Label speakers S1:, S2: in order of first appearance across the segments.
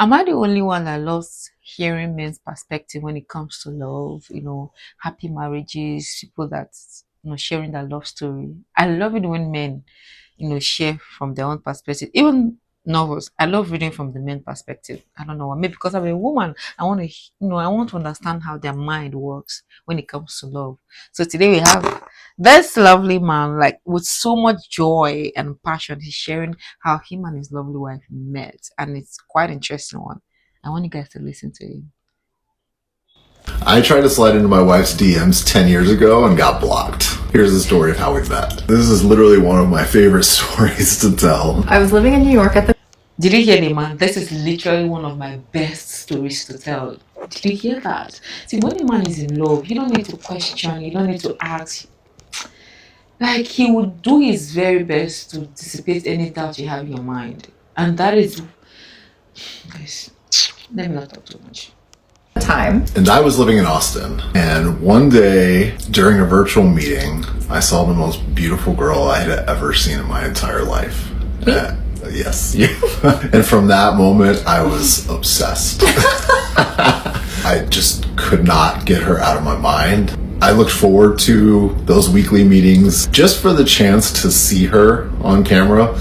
S1: Am I the only one that loves hearing men's perspective when it comes to love? Happy marriages, people that sharing their love story. I love it when men, share from their own perspective. Even novels, I love reading from the men perspective. I don't know, maybe because I'm a woman, I want to understand how their mind works when it comes to love. So today we have this lovely man, like with so much joy and passion. He's sharing how him and his lovely wife met, and it's quite interesting one. I want you guys to listen to him.
S2: I tried to slide into my wife's DMs 10 years ago and got blocked. Here's the story of how we met. This is literally one of my favorite stories to tell.
S3: I was living in New York at the
S1: Did you hear the man? This is literally one of my best stories to tell. Did you hear that? See, when a man is in love, you don't need to question, you don't need to ask. Like, he would do his very best to dissipate any doubt you have in your mind. And that is, guys, let me not talk too much.
S3: time.
S2: And I was living in Austin. And one day during a virtual meeting, I saw the most beautiful girl I had ever seen in my entire life. Yes. And from that moment, I was obsessed. I just could not get her out of my mind. I looked forward to those weekly meetings just for the chance to see her on camera.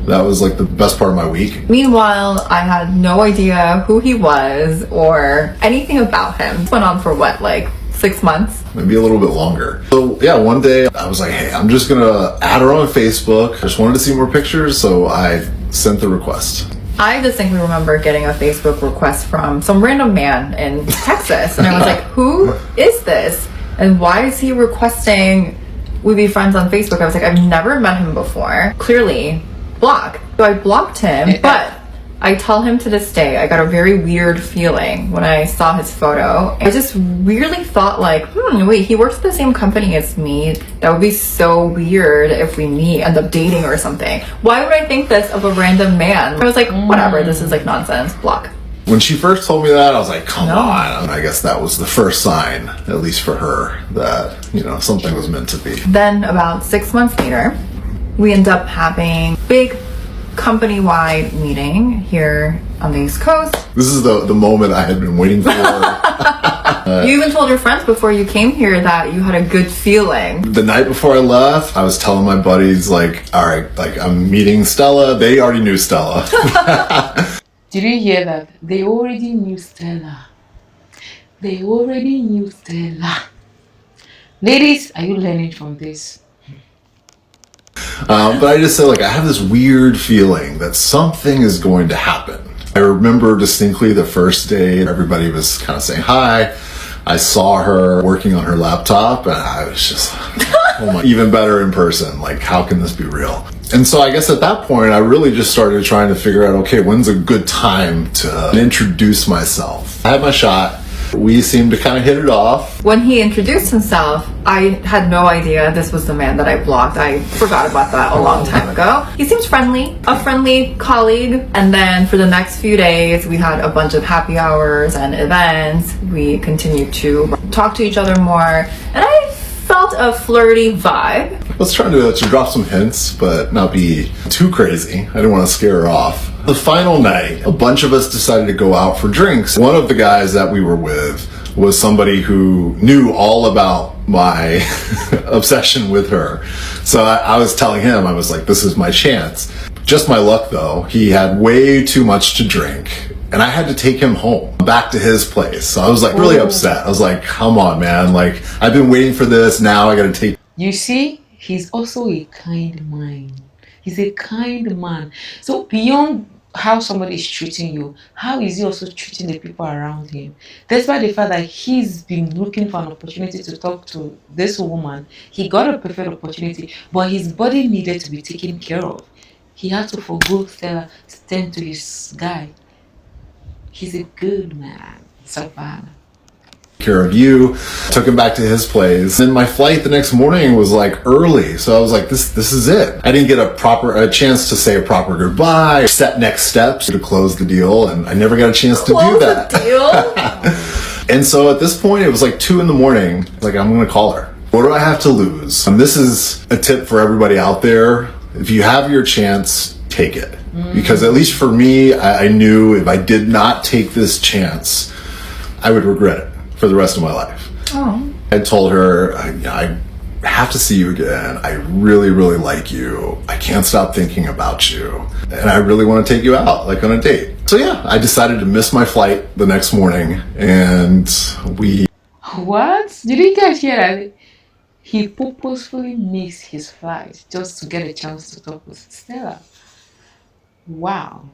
S2: That was like the best part of my week.
S3: Meanwhile, I had no idea who he was or anything about him. It went on for what, like 6 months?
S2: Maybe a little bit longer. So yeah, one day I was like, hey, I'm just gonna add her on Facebook. I just wanted to see more pictures, so I sent the request.
S3: I distinctly remember getting a Facebook request from some random man in Texas. And I was like, who is this? And why is he requesting we be friends on Facebook? I was like, I've never met him before. Clearly, block. So I blocked him, but I tell him to this day, I got a very weird feeling when I saw his photo. I just really thought like, wait, he works at the same company as me. That would be so weird if we end up dating or something. Why would I think this of a random man? I was like, whatever, this is like nonsense, block.
S2: When she first told me that, I was like, come on. I guess that was the first sign, at least for her, that, something was meant to be.
S3: Then about 6 months later, we end up having big company-wide meeting here on the East Coast.
S2: This is the moment I had been waiting for.
S3: You even told your friends before you came here that you had a good feeling.
S2: The night before I left, I was telling my buddies, like, all right, like, I'm meeting Stella. They already knew Stella.
S1: Did you hear that? They already knew Stella. They already knew Stella. Ladies, are you learning from this?
S2: But I just said, like, I have this weird feeling that something is going to happen. I remember distinctly the first day, everybody was kind of saying hi. I saw her working on her laptop, and I was just, oh my, even better in person. Like, how can this be real? And so I guess at that point, I really just started trying to figure out, okay, when's a good time to introduce myself? I had my shot. We seemed to kind of hit it off.
S3: When he introduced himself, I had no idea this was the man that I blocked. I forgot about that a long time ago. He seems friendly, a friendly colleague. And then for the next few days, we had a bunch of happy hours and events. We continued to talk to each other more. And I felt a flirty vibe.
S2: Let's try to drop some hints, but not be too crazy. I didn't want to scare her off. The final night, a bunch of us decided to go out for drinks. One of the guys that we were with was somebody who knew all about my obsession with her. So I was telling him, I was like, this is my chance. Just my luck though, he had way too much to drink. And I had to take him home, back to his place. So I was like really upset. I was like, come on, man. Like, I've been waiting for this. Now I got to take.
S1: You see, he's also a kind man. He's a kind man. So beyond how somebody is treating you, how is he also treating the people around him? Despite the fact that he's been looking for an opportunity to talk to this woman, he got a perfect opportunity, but his body needed to be taken care of. He had to forgo Stella to tend to his guy. He's a good man. So far.
S2: Care of you, took him back to his place. Then my flight the next morning was like early, so I was like, this is it. I didn't get a chance to say a proper goodbye, set next steps to close the deal, and I never got a chance to do that.
S3: Close the deal?
S2: And so at this point, it was like 2 a.m. Like, I'm gonna call her. What do I have to lose? And this is a tip for everybody out there. If you have your chance, take it. Because at least for me, I knew if I did not take this chance, I would regret it for the rest of my life.
S3: Oh.
S2: I told her, I have to see you again. I really, really like you. I can't stop thinking about you. And I really want to take you out, like on a date. So yeah, I decided to miss my flight the next morning, and we...
S1: What? Did you guys hear that? He purposefully missed his flight just to get a chance to talk with Stella. Wow.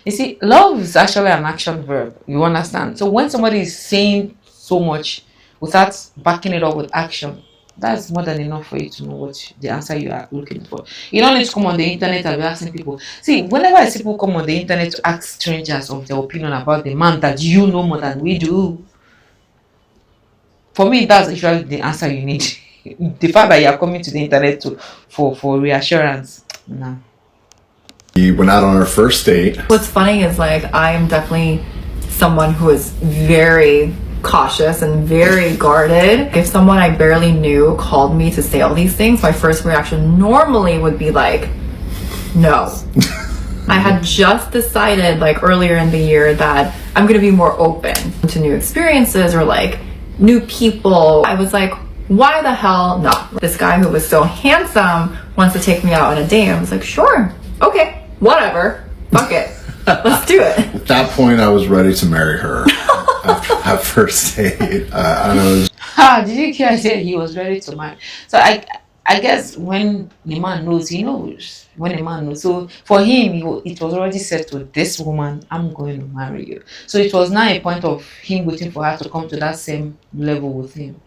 S1: You see, love is actually an action verb. You understand? So when somebody is saying so much without backing it up with action, that's more than enough for you to know what the answer you are looking for. You don't need to come on the internet and be asking people. See, whenever I see people come on the internet to ask strangers of their opinion about the man that you know more than we do, for me, that's actually the answer you need. The fact that you are coming to the internet to for reassurance, no.
S2: We went out on our first date.
S3: What's funny is like I am definitely someone who is very cautious and very guarded. If someone I barely knew called me to say all these things, my first reaction normally would be like, no. I had just decided like earlier in the year that I'm going to be more open to new experiences or like new people. I was like, why the hell not? This guy who was so handsome wants to take me out on a date. I was like, sure, okay, whatever, fuck it, let's do it.
S2: At that point, I was ready to marry her after that first date. I was...
S1: Did you hear I said he was ready to marry? So I guess when the man knows, he knows. When the man knows, so for him, it was already said to this woman, I'm going to marry you. So it was not a point of him waiting for her to come to that same level with him.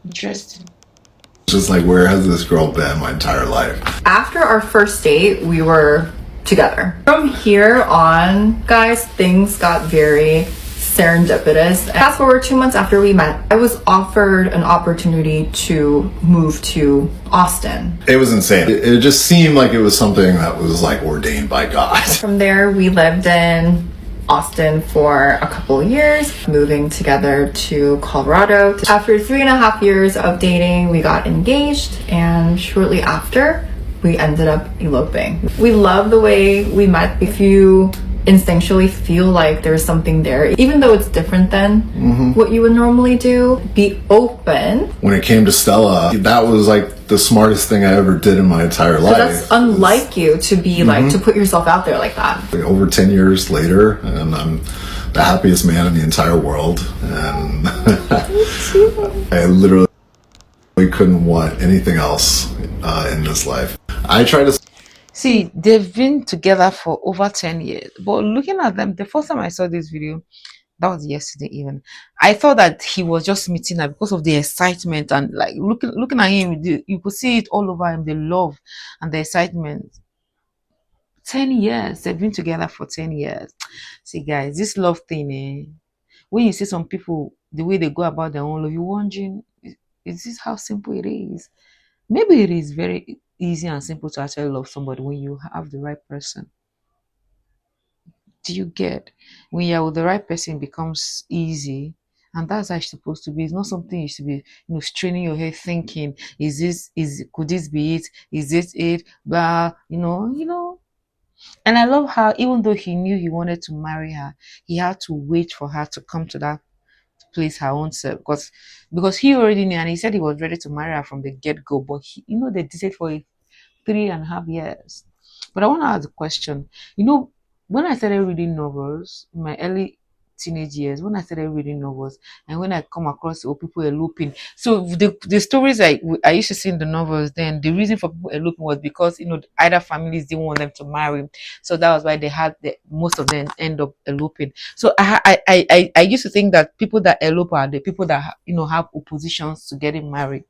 S1: Interesting.
S2: Just like, where has this girl been my entire life?
S3: After our first date, we were together. From here on, guys, things got very serendipitous. Fast forward 2 months after we met, I was offered an opportunity to move to Austin.
S2: It was insane. It just seemed like it was something that was like ordained by God.
S3: From there, we lived in Austin for a couple of years, moving together to Colorado. After 3.5 years of dating, we got engaged, and shortly after, we ended up eloping. We love the way we met. If you instinctually feel like there's something there, even though it's different than what you would normally do, be open.
S2: When it came to Stella, that was like the smartest thing I ever did in my entire life.
S3: That's unlike you to be like, to put yourself out there like that.
S2: Over 10 years later, and I'm the happiest man in the entire world. And I literally couldn't want anything else in this life. I try to...
S1: See, they've been together for over 10 years. But looking at them, the first time I saw this video, that was yesterday even, I thought that he was just meeting her because of the excitement and like looking at him, you could see it all over him, the love and the excitement. 10 years. They've been together for 10 years. See, guys, this love thing, when you see some people, the way they go about their own love, you're wondering, is this how simple it is? Maybe it is very easy and simple to actually love somebody when you have the right person. Do you get? When you're with the right person, it becomes easy. And that's how it's supposed to be. It's not something you should be, straining your head thinking, could this be it? Is this it? Blah, And I love how even though he knew he wanted to marry her, he had to wait for her to come to that place her own self because he already knew and he said he was ready to marry her from the get-go, but they did it for 3.5 years. But I want to ask a question. When I started reading novels in my early teenage years, when I started reading novels and when I come across people eloping, so the stories I used to see in the novels, then the reason for people eloping was because either families didn't want them to marry, so that was why they had most of them end up eloping. So I used to think that people that elope are the people that have oppositions to getting married.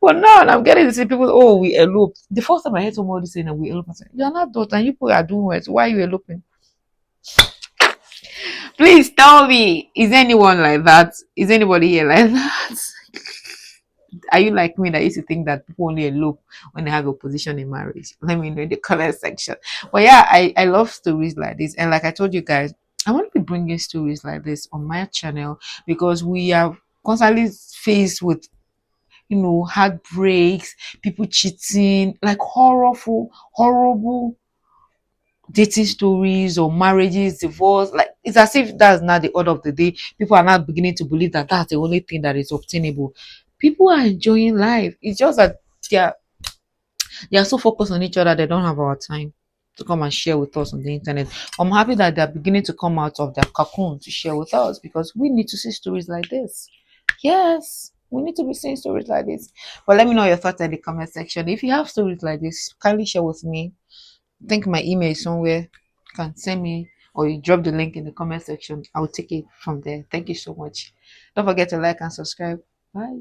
S1: But now I'm getting to see people, oh, we elope. The first time I heard somebody saying that we elope, I said, you're not daughter, and you people are doing well, so why are you eloping? Please tell me, is anyone like that? Is anybody here like that? Are you like me that used to think that people only elope when they have a position in marriage? Let me know in the comment section. But yeah, I love stories like this. And like I told you guys, I want to be bringing stories like this on my channel because we are constantly faced with heartbreaks, people cheating, like horrible dating stories or marriages, divorce. Like it's as if that's not the order of the day. People are not beginning to believe that that's the only thing that is obtainable. People are enjoying life. It's just that they are they are so focused on each other, they don't have our time to come and share with us on the internet. I'm happy that they're beginning to come out of their cocoon to share with us because we need to see stories like this. Yes, we need to be seeing stories like this. But let me know your thoughts in the comment section. If you have stories like this, kindly share with me. I think my email is somewhere. You can send me or you drop the link in the comment section. I'll take it from there. Thank you so much. Don't forget to like and subscribe. Bye.